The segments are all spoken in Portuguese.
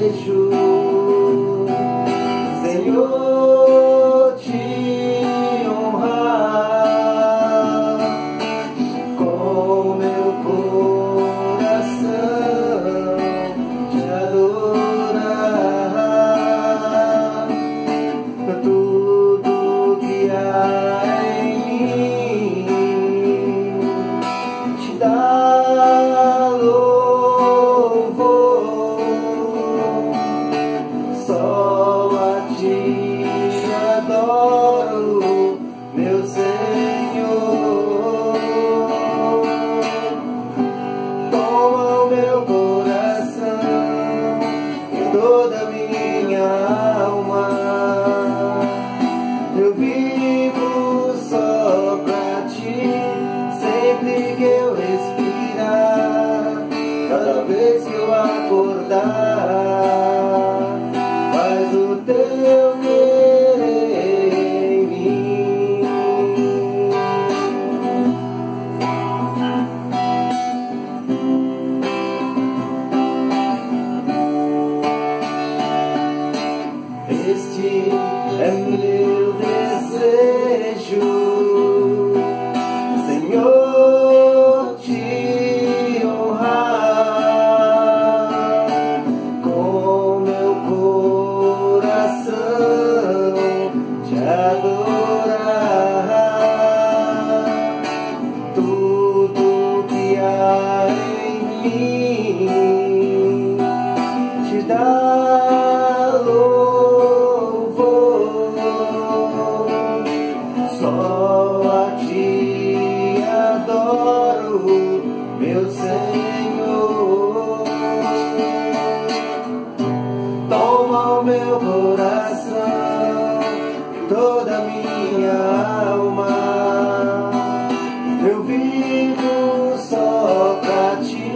desejo, Senhor, te honrar com meu coração, te adorar, tudo que há em mim te dá louvor, só a ti adoro, meu Senhor. Toma o meu coração e toda a minha alma, eu vivo só pra ti, sempre que eu respirar, cada vez que eu acordar, faz o teu querer em mim. Este é meu desejo, Senhor, te honrar com meu coração, te adorar, tudo que há em mim te dá louvor, só a ti adoro, meu Senhor. Toma o meu coração e toda a minha alma, eu vivo só pra ti,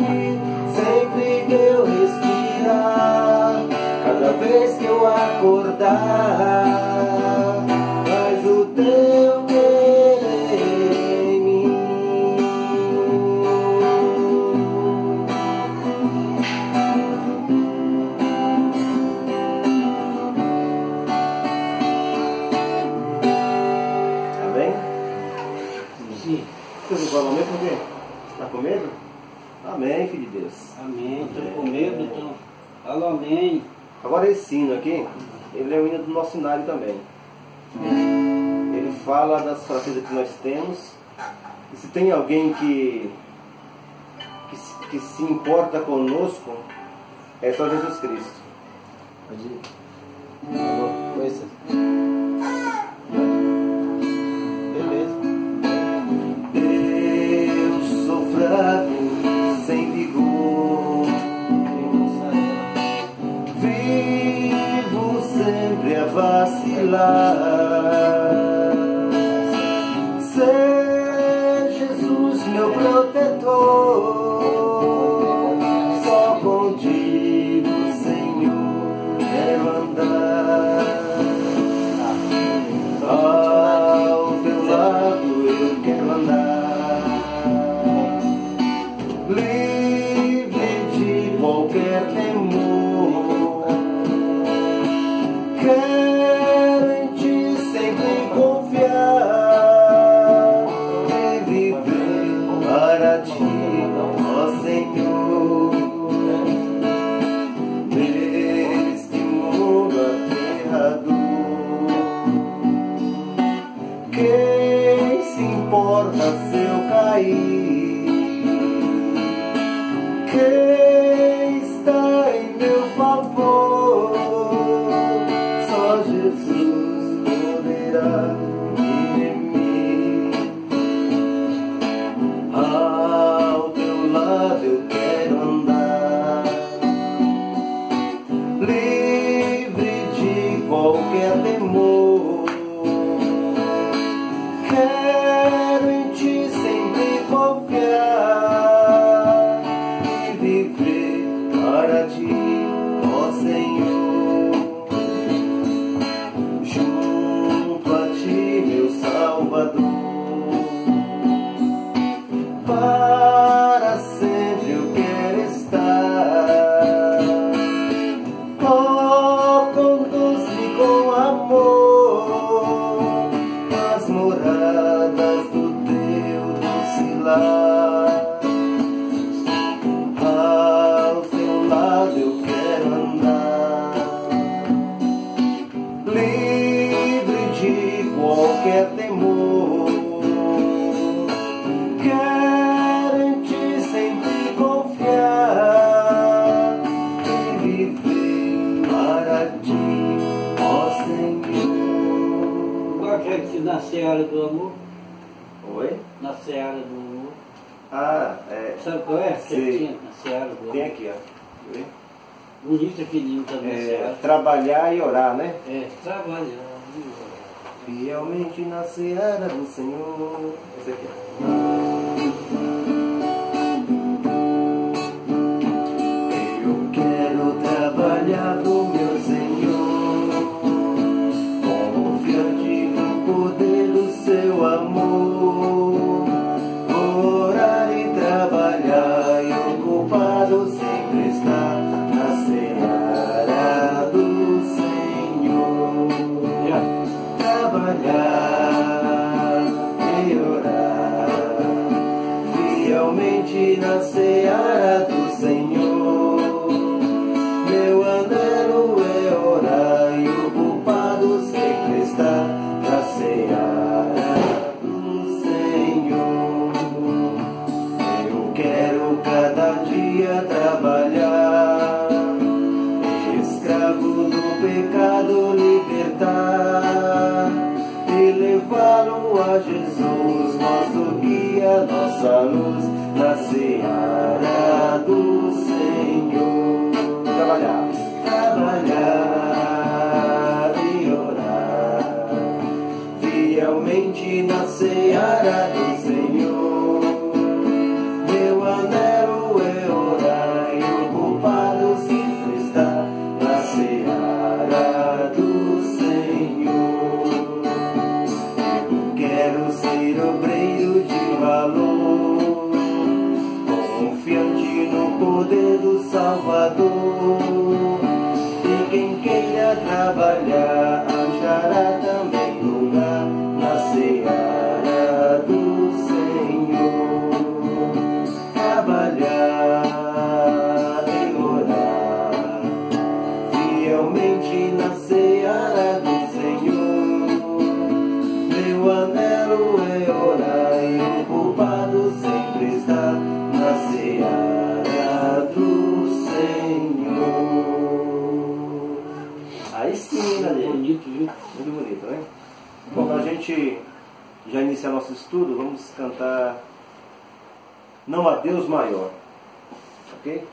sempre que eu respirar, cada vez que eu acordar, faz o teu querer em mim. Tá bem? Sim. Você não fala amém por quê? Tá com medo? Amém, filho de Deus. Amém. Estou com medo, então. Fala amém. Agora esse hino aqui, ele é o hino do nosso cenário também. Ele fala das fraquezas que nós temos. E se tem alguém que se importa conosco, é só Jesus Cristo. Pode ir. Alô, coisa. Beleza. Eu sou fraco, sem vigor, vivo sempre a vacilar. Ser Jesus meu protetor, só contigo, Senhor, quero andar. Ao teu lado eu quero andar, livre de qualquer temor. Quero em ti sempre confiar e viver para ti, ó Senhor. Neste mundo aterrador, quem se importa se eu cair? Quem está em meu favor? Só Jesus poderá ir em mim. Ao teu lado eu quero andar, livre de qualquer temor. Quero em ti sempre confiar e viver para ti, ó Senhor. Junto a ti, meu Salvador, para sempre eu quero estar. a ti, ó Senhor. Igual aquele que na seara do amor. Oi? Na seara do amor. Ah, é. Sabe qual é? Sei. Que tinha na seara do amor. Tem aqui, ó. Vê? Bonito aquele hino também na É, seara. trabalhar e orar, né? É, trabalhando. Fielmente na seara do Senhor. Esse aqui, ó. Eu quero trabalhar pro meu Senhor, confiante no poder do seu amor. Orar e trabalhar e ocupado sempre estar na seara do Senhor. Trabalhar e orar fielmente na seara do Senhor. Meu anelo é orar e o culpado sempre está na seara do Senhor. Eu quero cada dia trabalhar, escravo do pecado libertar e levá-lo a Jesus, nosso guia, nossa luz, na seara do Senhor. Trabalhar, trabalhar e orar fielmente na seara do Senhor. Meu anelo é orar e o culpado sempre está na seara do Senhor. Eu quero ser obreiro de valor, confiante no poder do Salvador. E quem queira trabalhar achará também lugar na seara do Senhor. Trabalhar e orar fielmente na seara do Senhor. Meu anelo é orar e o culpado sempre está na seara do Senhor. Aí sim, né? Bonito, viu? Muito bonito, né? Bom, pra gente já iniciar nosso estudo, vamos cantar Não Há Deus Maior. Ok?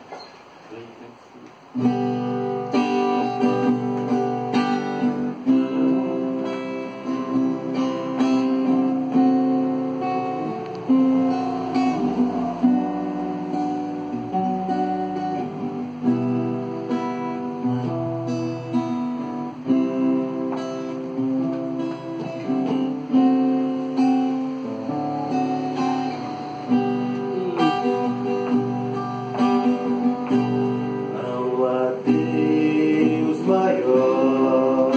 Não há Deus maior,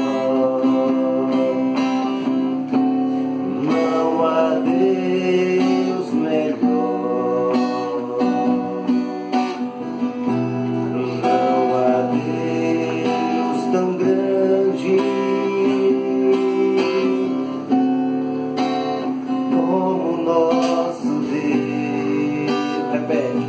não há Deus melhor, não há Deus tão grande como nosso Deus. Repete.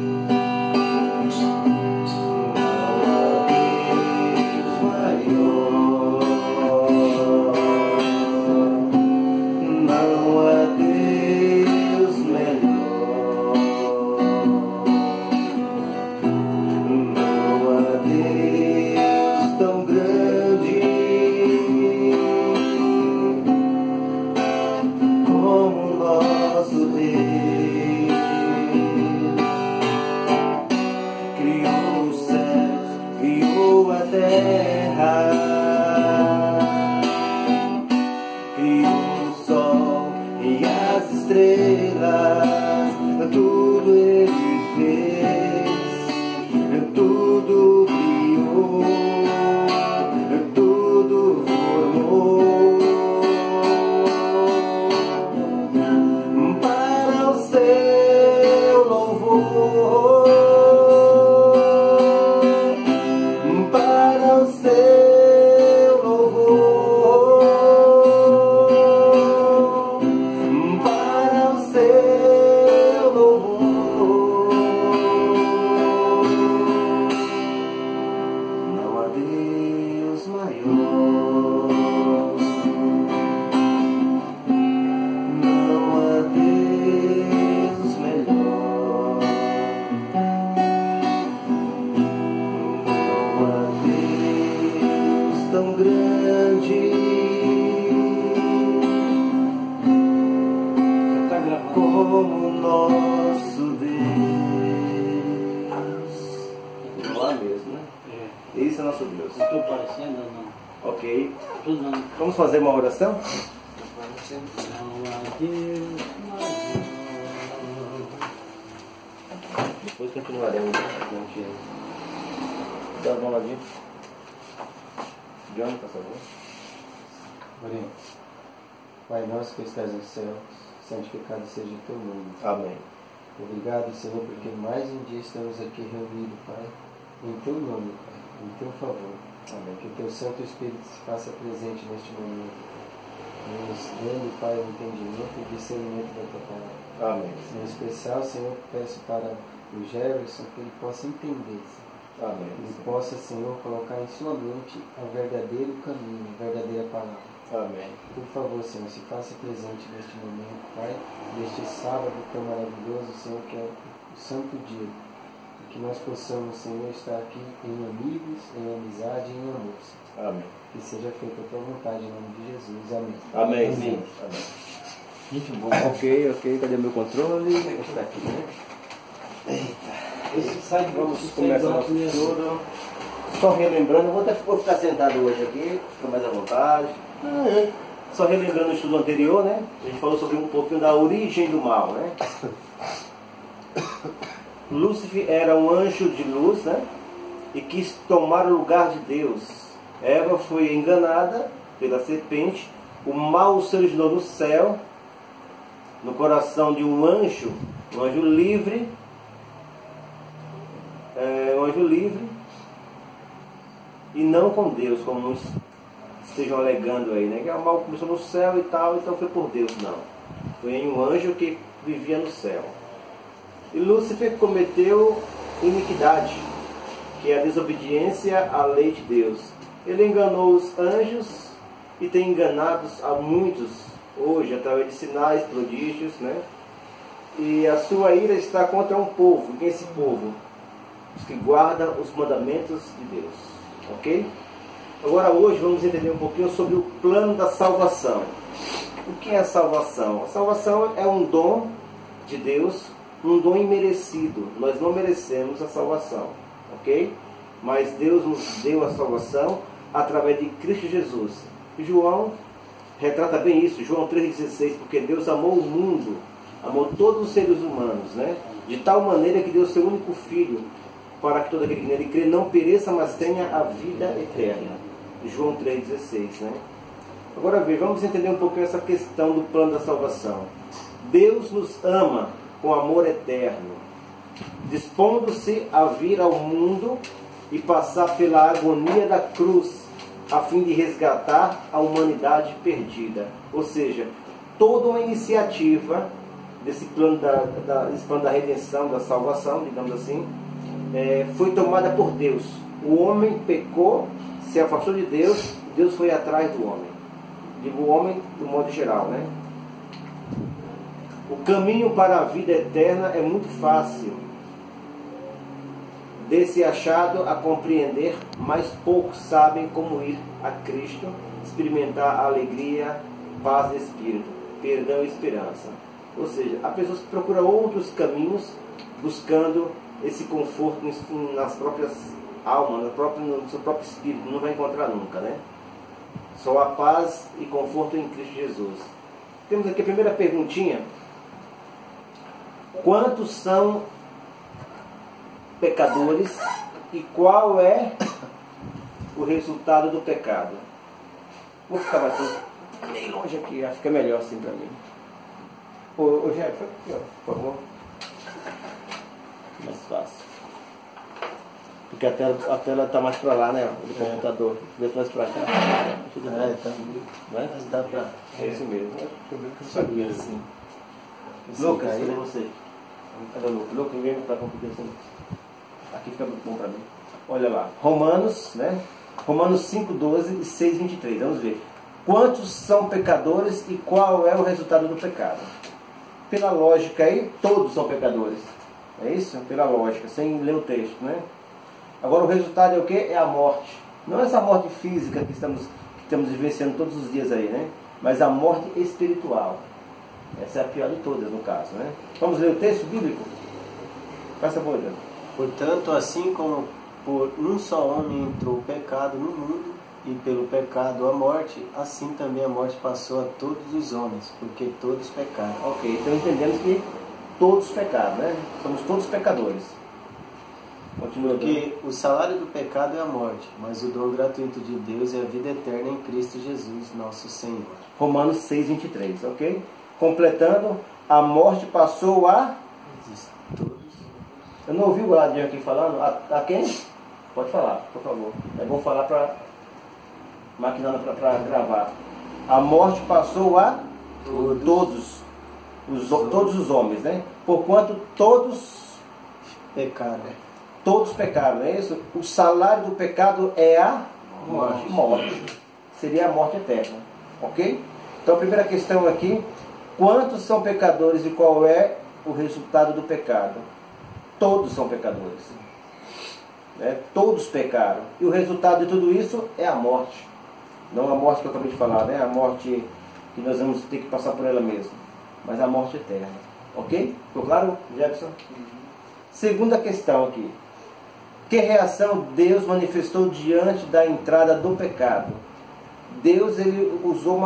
Tudo ele fez, tudo criou, tudo formou para o seu louvor, para o seu louvor, para o seu louvor. Não há Deus maior. melhor. Não há Deus melhor. Não há Deus tão grande como nosso Deus. Não há mesmo, né? Esse é nosso Deus. Não estou parecendo ou não? Ok. Tudo não. Vamos fazer uma oração? Não há Deus maior. Depois continuaremos. Dá uma olhadinha. John, por favor. Oremos. Pai nosso que estás nos céus, santificado seja o teu nome. Amém. Obrigado, Senhor, porque mais um dia estamos aqui reunidos, Pai, em teu nome, Pai, em teu favor. Amém. Que o teu Santo Espírito se faça presente neste momento, nos dando, Pai, o entendimento e discernimento da tua palavra. Amém. Em especial, Senhor, peço para o Jefferson que ele possa entender, Senhor. Amém. Ele possa, Senhor, colocar em sua mente o verdadeiro caminho, a verdadeira palavra. Amém. Por favor, Senhor, se faça presente neste momento, Pai, neste sábado tão maravilhoso, Senhor, que é o santo dia. E que nós possamos, Senhor, estar aqui em amigos, em amizade e em amor, Senhor. Amém. Que seja feita a tua vontade em nome de Jesus. Amém. Amém. Amém. Amém. Muito bom. Ok. Cadê meu controle? Está aqui, né? Esse sai Vamos começar nosso estudo. Só relembrando, vou ficar sentado hoje aqui, fica mais à vontade. Só relembrando o estudo anterior, né? A gente falou sobre um pouquinho da origem do mal, né? Lúcifer era um anjo de luz, né? E quis tomar o lugar de Deus. Eva foi enganada pela serpente. O mal se originou no céu, no coração de um anjo livre. Um anjo livre. E não com Deus, como muitos estejam alegando aí, né? Que o mal começou no céu e tal, então foi por Deus. Não. Foi em um anjo que vivia no céu. E Lúcifer cometeu iniquidade, que é a desobediência à lei de Deus. Ele enganou os anjos e tem enganado a muitos hoje, através de sinais, prodígios, né? E a sua ira está contra um povo. E quem é esse povo? Os que guardam os mandamentos de Deus. Ok? Agora hoje vamos entender um pouquinho sobre o plano da salvação. O que é a salvação? A salvação é um dom de Deus, um dom imerecido. Nós não merecemos a salvação, ok? Mas Deus nos deu a salvação através de Cristo Jesus. E João retrata bem isso, João 3,16, porque Deus amou o mundo, amou todos os seres humanos, né? De tal maneira que deu seu único Filho, para que todo aquele que nele crê não pereça, mas tenha a vida eterna. João 3,16, né? Agora vamos entender um pouquinho essa questão do plano da salvação. Deus nos ama com amor eterno, dispondo-se a vir ao mundo e passar pela agonia da cruz, a fim de resgatar a humanidade perdida. Ou seja, toda uma iniciativa desse plano da redenção, da salvação, digamos assim, foi tomada por Deus. O homem pecou, se afastou de Deus, Deus foi atrás do homem. Digo o homem do modo geral, né? O caminho para a vida eterna é muito fácil de ser achado a compreender, mas poucos sabem como ir a Cristo, experimentar a alegria, paz de espírito, perdão e esperança. Ou seja, há pessoas que procuram outros caminhos, buscando esse conforto nas próprias almas, no seu próprio espírito. Não vai encontrar nunca, né? Só a paz e conforto em Cristo Jesus. Temos aqui a primeira perguntinha. Quantos são pecadores e qual é o resultado do pecado? Vou ficar bem longe aqui, fica melhor assim para mim. Ô Jefferson, aqui, ó, por favor. Mais fácil. Porque a tela está mais para lá, né? Do computador. Vê mais para cá. Tudo bem. Tá. Né? Dá pra... É isso mesmo. Deixa eu ver o que eu sabia assim. Lucas, cadê você? Cadê o Lucas? Lucas, vem para computador assim. Aqui fica muito bom para mim. Olha lá. Romanos, né? Romanos 5:12 e 6:23. Vamos ver. Quantos são pecadores e qual é o resultado do pecado? Pela lógica aí, todos são pecadores. É isso? Pela lógica, sem ler o texto, né? Agora o resultado é o quê? É a morte. Não essa morte física que estamos vivenciando todos os dias aí, né? Mas a morte espiritual. Essa é a pior de todas, no caso, né? Vamos ler o texto bíblico? Faça a boa, Deus. Portanto, assim como por um só homem entrou o pecado no mundo, e pelo pecado a morte, assim também a morte passou a todos os homens, porque todos pecaram. Ok, então entendemos que todos pecaram, né? Somos todos pecadores. Continua. Porque o salário do pecado é a morte, mas o dom gratuito de Deus é a vida eterna em Cristo Jesus, nosso Senhor. Romanos 6:23, ok? Completando, a morte passou a... Todos. Eu não ouvi o Gladinho aqui falando. A quem? Pode falar, por favor. É bom falar para... maquinando para gravar. A morte passou a todos os homens, né? Porquanto todos Pecaram. Todos pecaram, não é isso? O salário do pecado é a morte. Seria a morte eterna. Ok? Então a primeira questão aqui: quantos são pecadores e qual é o resultado do pecado? Todos são pecadores. Né? Todos pecaram. E o resultado de tudo isso é a morte. Não a morte que eu acabei de falar, né? A morte que nós vamos ter que passar por ela mesmo. Mas a morte eterna. Ok? Ficou claro, Jefferson? Segunda questão aqui. Que reação Deus manifestou diante da entrada do pecado? Deus ele usou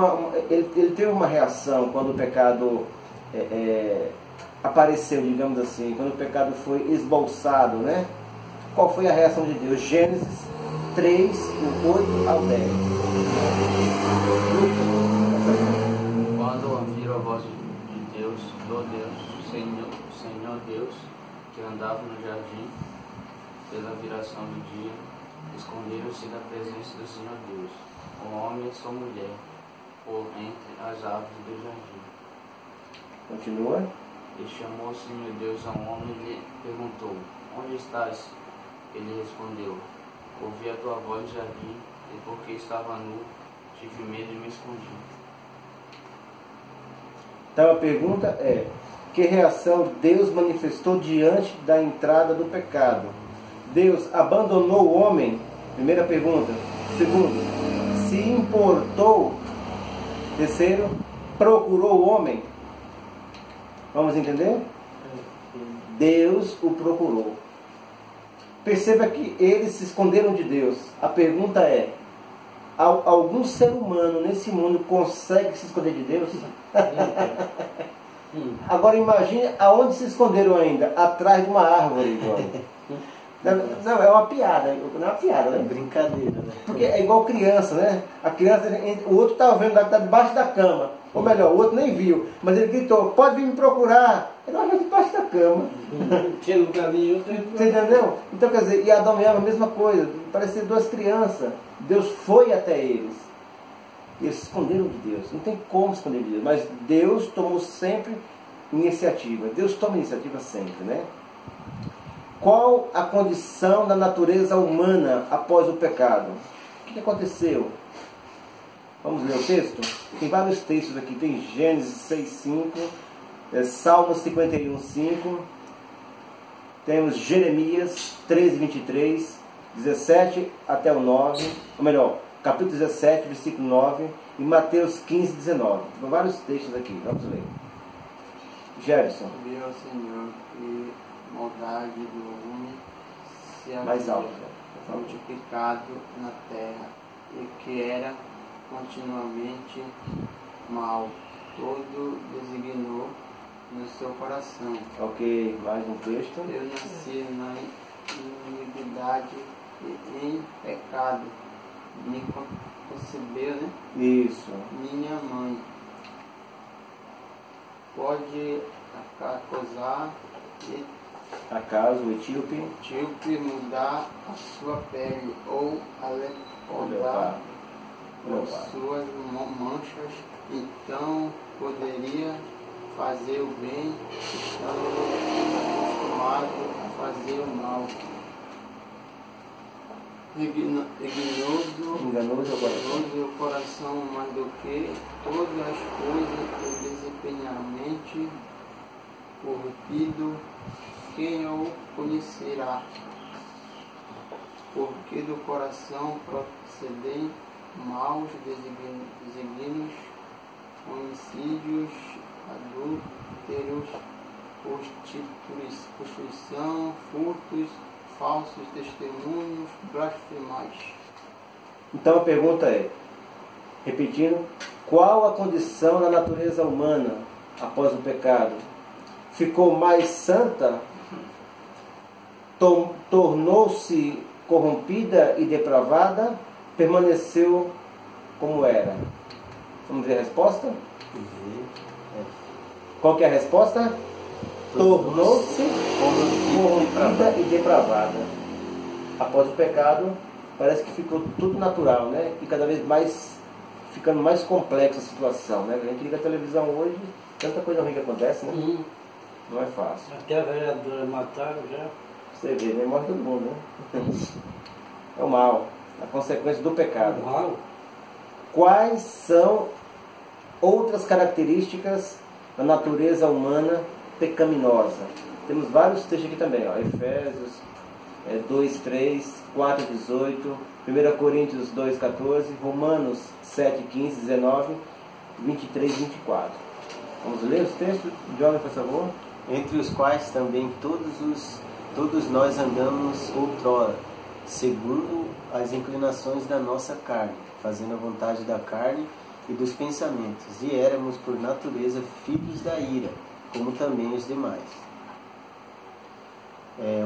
ele teve uma reação quando o pecado apareceu, digamos assim, quando o pecado foi esboçado, né? Qual foi a reação de Deus? Gênesis 3, 8 ao 10. Quando ouviram a voz de Deus, do Deus, Senhor Deus, que andava no jardim, pela viração do dia, esconderam-se da presença do Senhor Deus, o homem e sua mulher, por entre as árvores do jardim. Continua. E chamou o Senhor Deus a um homem e lhe perguntou: onde estás? Ele respondeu: ouvi a tua voz no jardim, e porque estava nu, tive medo e me escondi. Então a pergunta é: que reação Deus manifestou diante da entrada do pecado? Deus abandonou o homem? Primeira pergunta. Segundo, se importou? Terceiro, procurou o homem? Vamos entender? Deus o procurou. Perceba que eles se esconderam de Deus. A pergunta é: algum ser humano nesse mundo consegue se esconder de Deus? Agora imagine aonde se esconderam ainda. Atrás de uma árvore. Não, é uma piada. Não é uma piada, né? É brincadeira, né? Porque é igual criança, né? A criança, o outro está vendo, está debaixo da cama. Ou melhor, o outro nem viu. Mas ele gritou: pode vir me procurar. Ele estava debaixo da cama. Tinha lugar nenhum. Você entendeu? Então, quer dizer, e Adão e Eva a mesma coisa. Pareciam duas crianças. Deus foi até eles. E eles se esconderam de Deus. Não tem como esconder de Deus. Mas Deus tomou sempre iniciativa. Deus toma iniciativa sempre, né? Qual a condição da natureza humana após o pecado? O que aconteceu? Vamos ler o texto? Tem vários textos aqui. Tem Gênesis 6:5, Salmos 51:5. Temos Jeremias 13:23, 17 até o 9. Ou melhor, capítulo 17, versículo 9. E Mateus 15:19. Tem vários textos aqui. Vamos ler. Gerson. Viu ao Senhor e maldade do homem se Mais alto. havia multiplicado na terra, e que era continuamente mal, todo designou no seu coração. Ok, mais um texto. Eu nasci na iniquidade e em pecado, me concebeu, né? Isso. Minha mãe. Pode acusar Acaso o etíope mudar a sua pele ou a leopardar as suas manchas, então poderia fazer o bem, estando acostumado a fazer o mal. enganoso é o coração. enganoso é o coração mais do que todas as coisas e desempenhamente corrompido, quem o conhecerá? Porque do coração procedem maus desígnios, homicídios, adúlteros, prostituição, furtos, falsos testemunhos, blasfemais. Então a pergunta é, repetindo, qual a condição da natureza humana após o pecado? Ficou mais santa? Tornou-se corrompida e depravada? Permaneceu como era? Vamos ver a resposta? Qual que é a resposta? Tornou-se corrompida e depravada. Após o pecado, parece que ficou tudo natural, né? E cada vez mais, ficando mais complexa a situação, né? A gente liga a televisão hoje, tanta coisa ruim que acontece, né? Não é fácil. Até a vereadora mataram já. Você vê, né? Morre todo mundo, né? É o mal, a consequência do pecado. Mal. Quais são outras características da natureza humana pecaminosa? Temos vários textos aqui também, ó. Efésios 2:3, 4:18, 1 Coríntios 2:14, Romanos 7:15, 19, 23, 24. Vamos ler os textos? Johnny, por favor. Entre os quais também todos nós andamos outrora, segundo as inclinações da nossa carne, fazendo a vontade da carne e dos pensamentos, e éramos por natureza filhos da ira, como também os demais.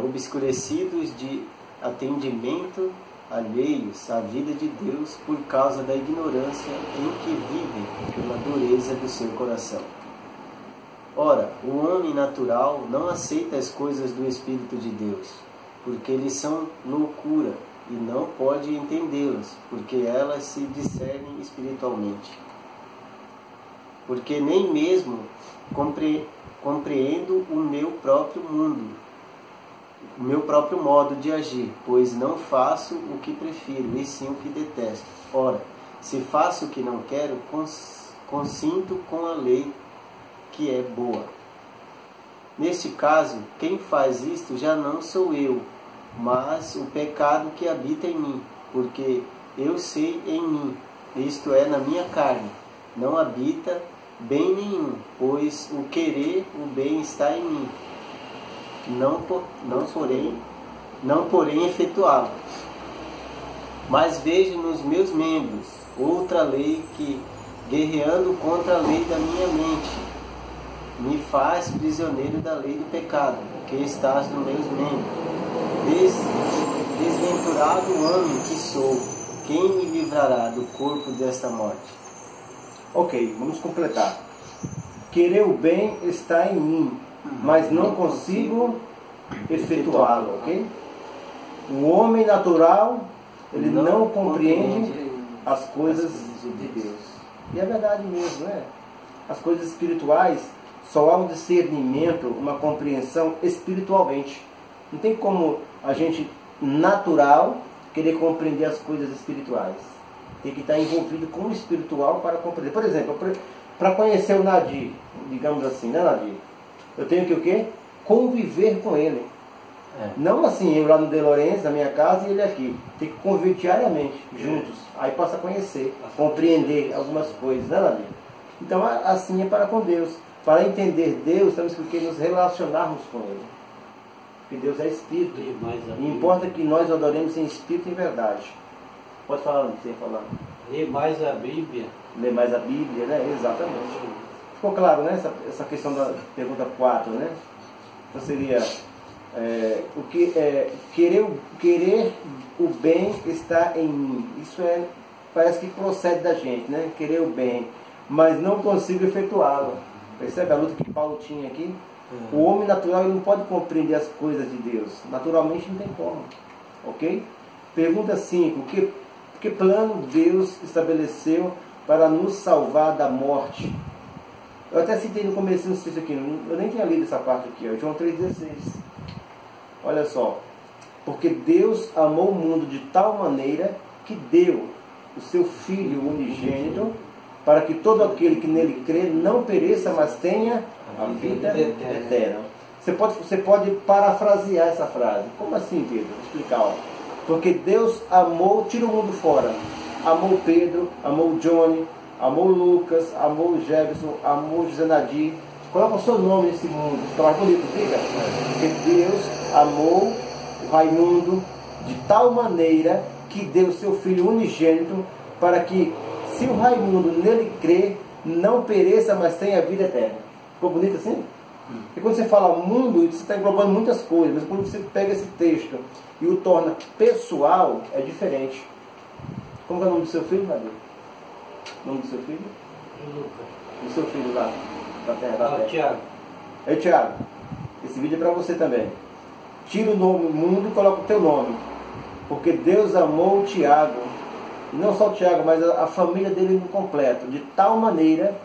Obscurecidos de atendimento, alheios à vida de Deus por causa da ignorância em que vivem pela dureza do seu coração. Ora, o homem natural não aceita as coisas do Espírito de Deus, porque eles são loucura, e não pode entendê-las, porque elas se discernem espiritualmente. Porque nem mesmo compreendo o meu próprio mundo, o meu próprio modo de agir, pois não faço o que prefiro, e sim o que detesto. Ora, se faço o que não quero, consinto com a lei que é boa. Neste caso, quem faz isto já não sou eu, mas o pecado que habita em mim, porque eu sei em mim, isto é, na minha carne, não habita bem nenhum, pois o querer o bem está em mim, não porém efetuá-lo. Mas vejo nos meus membros outra lei que, guerreando contra a lei da minha mente, me faz prisioneiro da lei do pecado, que estás nos meus membros. Desventurado homem que sou, quem me livrará do corpo desta morte? Ok, vamos completar. Querer o bem está em mim, mas não consigo efetuá-lo, ok? O homem natural, ele não compreende as coisas de Deus. E é verdade mesmo, né? As coisas espirituais só há um discernimento, uma compreensão espiritualmente. Não tem como a gente natural querer compreender as coisas espirituais. Tem que estar envolvido com o espiritual para compreender. Por exemplo, para conhecer o Nadir, digamos assim, né, Nadir? Eu tenho que o quê? Conviver com ele. Não assim, eu lá no De Lourenço, na minha casa, e ele aqui. Tem que conviver diariamente, juntos. Aí passa a conhecer, compreender algumas coisas, né, Nadir? Então, assim é para com Deus. Para entender Deus, temos que nos relacionarmos com Ele. Porque Deus é Espírito. E importa que nós adoremos em Espírito e em verdade. Pode falar, não sei falar. Lê mais a Bíblia. Ler mais a Bíblia, né? Exatamente. Ficou claro, né? Essa questão da pergunta 4, né? Então seria querer o bem está em mim. Isso parece que procede da gente, né? Querer o bem, mas não consigo efetuá-lo. Percebe a luta que Paulo tinha aqui? O homem natural ele não pode compreender as coisas de Deus. Naturalmente não tem como. Ok? Pergunta 5. Que plano Deus estabeleceu para nos salvar da morte? Eu até citei no começo desse aqui. Eu nem tinha lido essa parte aqui. Ó, João 3,16. Olha só. Porque Deus amou o mundo de tal maneira que deu o seu Filho unigênito, para que todo aquele que nele crê não pereça, mas tenha a vida eterna. Você pode parafrasear essa frase. Como assim, Pedro? Vou explicar. Ó. Porque Deus amou, tira o mundo fora. Amou Pedro, amou Johnny, amou Lucas, amou Jefferson, amou José Nadir. Coloca o seu nome nesse mundo. Fica mais bonito, fica? Porque Deus amou o Raimundo de tal maneira que deu o seu Filho unigênito, para que, se o Raimundo nele crê, não pereça, mas tenha vida eterna. Ficou bonito assim? E quando você fala mundo, você está englobando muitas coisas, mas quando você pega esse texto e o torna pessoal, é diferente. Como é o nome do seu filho, Nadir? O nome do seu filho? Lucas. Do seu filho lá, da terra. Tiago. Ei, Tiago, esse vídeo é para você também. Tira o nome mundo e coloca o teu nome. Porque Deus amou o Tiago, e não só o Tiago, mas a família dele no completo, de tal maneira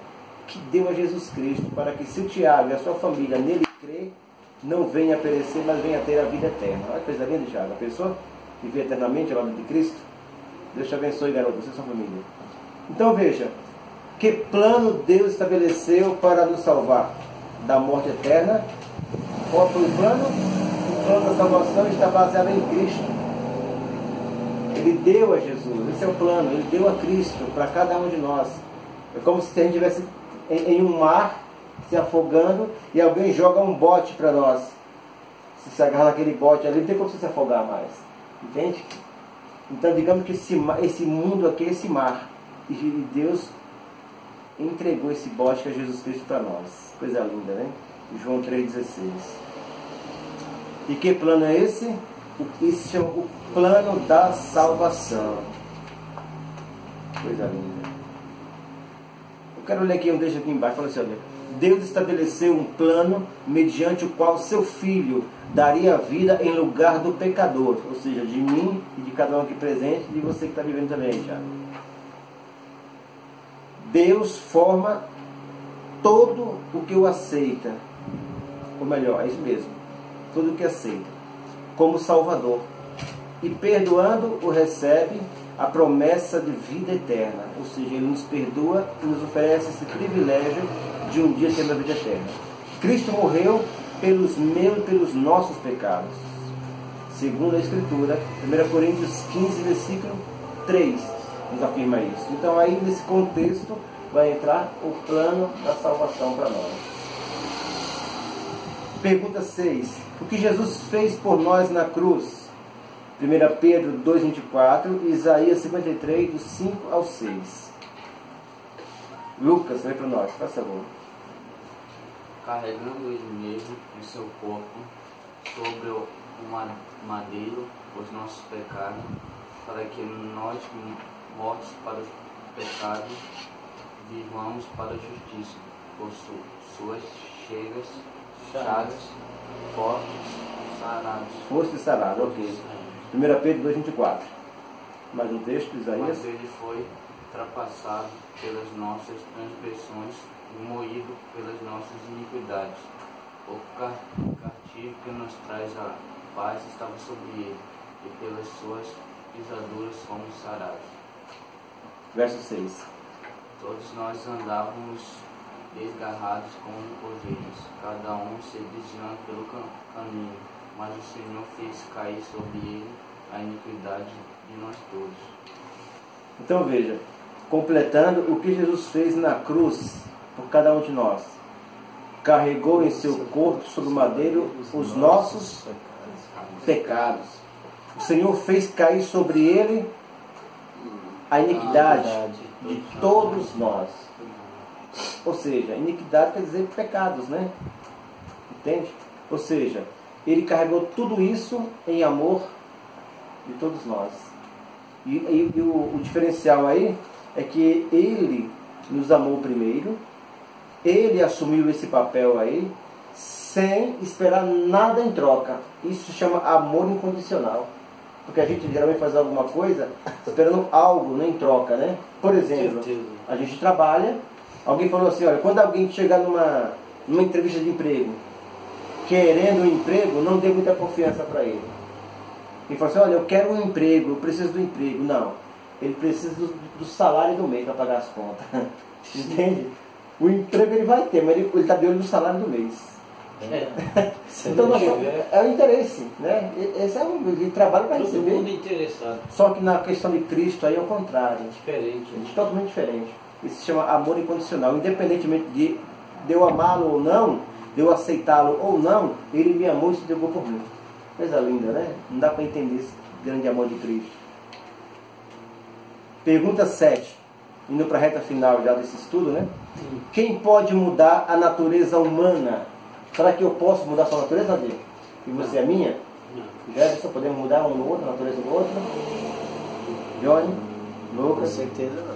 que deu a Jesus Cristo, para que, se o Tiago e a sua família nele crê, não venha a perecer, mas venha a ter a vida eterna. Olha que coisa linda, Tiago. A pessoa viver eternamente ao lado de Cristo. Deus te abençoe, garoto, você e sua família. Então veja, que plano Deus estabeleceu para nos salvar da morte eterna? Qual foi o plano? O plano da salvação está baseado em Cristo. Ele deu a Jesus, esse é o plano, ele deu a Cristo para cada um de nós. É como se a gente estivesse em um mar, se afogando, e alguém joga um bote para nós. Se você agarrar naquele bote ali, não tem como você se afogar mais. Entende? Então, digamos que esse mundo aqui é esse mar. E Deus entregou esse bote que é Jesus Cristo para nós. Coisa linda, né? João 3,16. E que plano é esse? Isso se chama o plano da salvação. Coisa linda. Eu quero ler aqui um texto aqui embaixo. Fala assim, olha. Deus estabeleceu um plano mediante o qual seu Filho daria vida em lugar do pecador. Ou seja, de mim e de cada um aqui presente, e de você que está vivendo também, Thiago. Deus forma todo o que o aceita. Ou melhor, é isso mesmo. Todo o que aceita. Como Salvador. E perdoando o recebe a promessa de vida eterna. Ou seja, Ele nos perdoa e nos oferece esse privilégio de um dia ter a vida eterna. Cristo morreu pelos meus e pelos nossos pecados. Segundo a Escritura, 1 Coríntios 15, versículo 3, nos afirma isso. Então aí nesse contexto vai entrar o plano da salvação para nós. Pergunta 6. O que Jesus fez por nós na cruz? 1 Pedro 2,24 e Isaías 53, do 5 ao 6. Lucas, vem para nós, por favor. Carregando ele mesmo em seu corpo sobre o madeiro os nossos pecados, para que nós, mortos para o pecado, vivamos para a justiça. Por suas chagas, sarados. Foste sarado, ok. 1 Pedro 2,24. Mais um texto, Isaías. Mas ele foi ultrapassado pelas nossas transgressões e moído pelas nossas iniquidades. O castigo que nos traz a paz estava sobre ele, e pelas suas pisaduras fomos sarados. Verso 6. Todos nós andávamos desgarrados como ovelhas, cada um se desviando pelo caminho, mas o Senhor fez cair sobre ele a iniquidade de nós todos. Então veja, completando o que Jesus fez na cruz por cada um de nós. Carregou em seu corpo sobre o madeiro os nossos pecados. O Senhor fez cair sobre ele a iniquidade de todos nós. Ou seja, iniquidade quer dizer pecados, né? Entende? Ou seja, Ele carregou tudo isso em amor de todos nós. E o diferencial aí é que Ele nos amou primeiro, Ele assumiu esse papel aí, sem esperar nada em troca. Isso se chama amor incondicional. Porque a gente geralmente faz alguma coisa esperando algo, né, em troca, né? Por exemplo, a gente trabalha, alguém falou assim, olha, quando alguém chegar numa entrevista de emprego, querendo um emprego, não dê muita confiança para ele. Quem fala assim, olha, eu quero um emprego, eu preciso do emprego. Não. Ele precisa do salário do mês para pagar as contas. Entende? O emprego ele vai ter, mas ele está de olho no salário do mês. Então é o interesse, né? Esse é um trabalho para receber. Todo mundo interessado. Só que na questão de Cristo aí é o contrário. Diferente. É totalmente diferente. Isso se chama amor incondicional. Independentemente de eu amá-lo ou não, de eu aceitá-lo ou não, ele me amou e se entregou por mim. Coisa linda, né? Não dá para entender esse grande amor de Cristo. Pergunta 7. Indo para a reta final já desse estudo, né? Quem pode mudar a natureza humana? Será que eu posso mudar a sua natureza, Deus? E você a minha? Não. Jefferson, podemos mudar um no outro, a natureza do outro? Johnny? Com Lucas? certeza não.